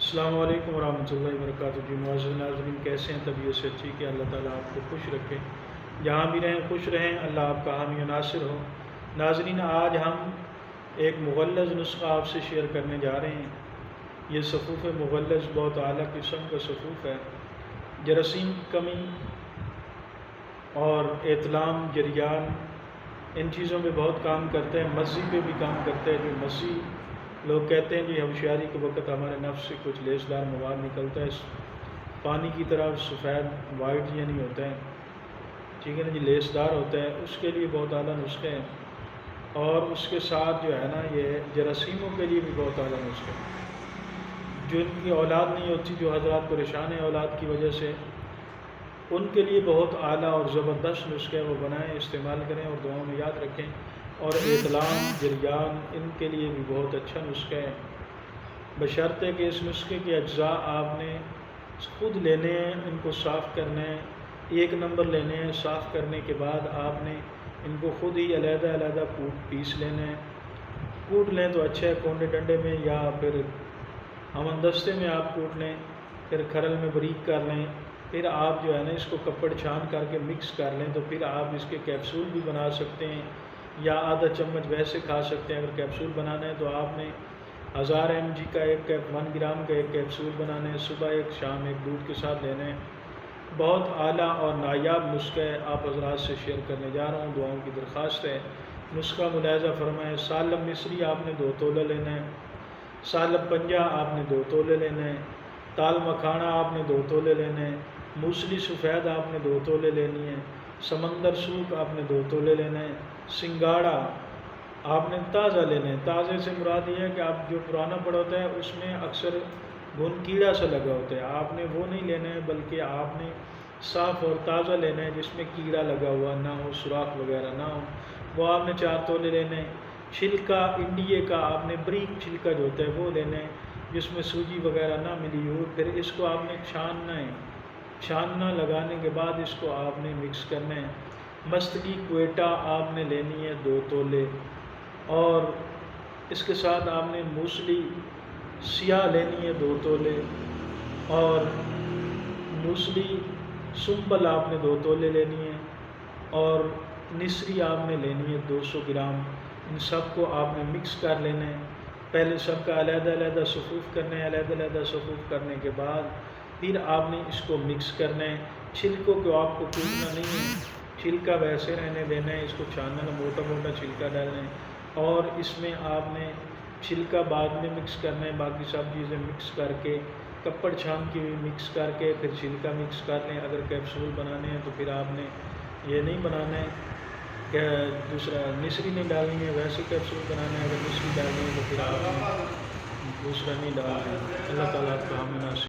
السلام علیکم ورحمۃ اللہ وبرکاتہ۔ جی معزز ناظرین، کیسے ہیں؟ طبیعت سے اچھی کہ اللہ تعالیٰ آپ کو خوش رکھے، جہاں بھی رہیں خوش رہیں، اللہ آپ کا حامی و ناصر ہو۔ ناظرین، آج ہم ایک مغلظ نسخہ آپ سے شیئر کرنے جا رہے ہیں۔ یہ صفوف مغلظ بہت اعلیٰ قسم کا صفوف ہے۔ جراثیم کی کمی اور اعتلام، جریان، ان چیزوں پہ بہت کام کرتے ہیں۔ مزی پہ بھی کام کرتے ہیں۔ جو مزی لوگ کہتے ہیں کہ ہوشیاری کے وقت ہمارے نفس سے کچھ لیسدار مواد نکلتا ہے، پانی کی طرح سفید وائٹ یعنی ہوتا ہے، ٹھیک ہے نا جی، لیسدار ہوتا ہے، اس کے لیے بہت اعلیٰ نسخے ہیں۔ اور اس کے ساتھ جو ہے نا، یہ جراثیموں کے لیے بھی بہت اعلیٰ نسخے ہیں۔ جو ان کی اولاد نہیں ہوتی، جو حضرات پریشان ہیں اولاد کی وجہ سے، ان کے لیے بہت اعلیٰ اور زبردست نسخے وہ بنائیں، استعمال کریں اور دعاؤں میں یاد رکھیں۔ اور اعتلام، جریان، ان کے لیے بھی بہت اچھا نسخہ ہے، بشرطے کہ اس نسخے کے اجزاء آپ نے خود لینے ہیں، ان کو صاف کرنا ہے، 1 نمبر لینے ہیں۔ صاف کرنے کے بعد آپ نے ان کو خود ہی علیحدہ علیحدہ پیس لینا ہے۔ کوٹ لیں تو اچھا ہے، کونڈے ڈنڈے میں، یا پھر ہمن دستے میں آپ کوٹ لیں، پھر کھرل میں باریک کر لیں۔ پھر آپ جو ہے نا اس کو کپڑ چھان کر کے مکس کر لیں، تو پھر آپ اس کے کیپسول بھی بنا سکتے ہیں، یا آدھا چمچ ویسے کھا سکتے ہیں۔ اگر کیپسول بنانا ہے تو آپ نے 1000 mg کا 1 گرام کا ایک کیپسول بنانا ہے، صبح ایک شام ایک دودھ کے ساتھ لینا ہے۔ بہت اعلیٰ اور نایاب نسخہ ہے، آپ حضرات سے شیئر کرنے جا رہا ہوں، دعاؤں کی درخواست ہے۔ نسخہ ملاحظہ فرمائیں۔ سالم مصری آپ نے 2 تولہ لینا ہے، سالم پنجہ آپ نے 2 تولے لینا ہے، تال مکھانا آپ نے 2 تولے لینے ہیں، موسلی سفید آپ نے 2 تولے لینی ہے، سمندر سوکھ آپ نے 2 تولے لینا ہے، سنگاڑا آپ نے تازہ لینا ہے۔ تازے سے مراد یہ ہے کہ آپ جو پرانا پڑا ہوتا ہے اس میں اکثر گھن کیڑا سا لگا ہوتا ہے، آپ نے وہ نہیں لینا ہے، بلکہ آپ نے صاف اور تازہ لینا ہے، جس میں کیڑا لگا ہوا نہ ہو، سوراخ وغیرہ نہ ہو، وہ آپ نے 4 تولے لینے ہیں۔ چھلکا انڈیے کا آپ نے بریک چھلکا جو ہوتا ہے وہ لینا ہے، جس میں سوجی وغیرہ نہ ملی ہو۔ پھر اس کو آپ نے چھاننا ہے، چھاننا لگانے کے بعد اس کو آپ نے مکس کرنا ہے۔ مستگی کوئٹہ آپ نے لینی ہے 2 تولے، اور اس کے ساتھ آپ نے موسلی سیاہ لینی ہے 2 تولے، اور موسلی سنبل آپ نے 2 تولے لینی ہے، اور نصری آپ نے لینی ہے 200 گرام۔ ان سب کو آپ نے مکس کر لینا ہے۔ پہلے سب کا علیحدہ علیحدہ صفوف کرنا ہے، علیحدہ علیحدہ صفوف کرنے کے بعد پھر آپ نے اس کو مکس کرنا ہے۔ چھلکوں کو آپ کو کوٹنا نہیں ہے، چھلکا ویسے رہنے دینا ہے، اس کو چھاننا، موٹا موٹا چھلکا ڈالنا ہے، اور اس میں آپ نے چھلکا بعد میں مکس کرنا ہے۔ باقی سب چیزیں مکس کر کے، کپڑ چھان کی بھی مکس کر کے، پھر چھلکا مکس کر لیں۔ اگر کیپسول بنانے ہیں تو پھر آپ نے یہ نہیں بنانا ہے کہ دوسرا نصری نہیں ڈالنی ہے، ویسے کیپسول بنانا ہے۔ اگر نصری ڈالنی ہے تو پھر آپ نے دوسرا نہیں ڈالنا ہے۔ اللہ تعالیٰ آپ کا حامی ناصر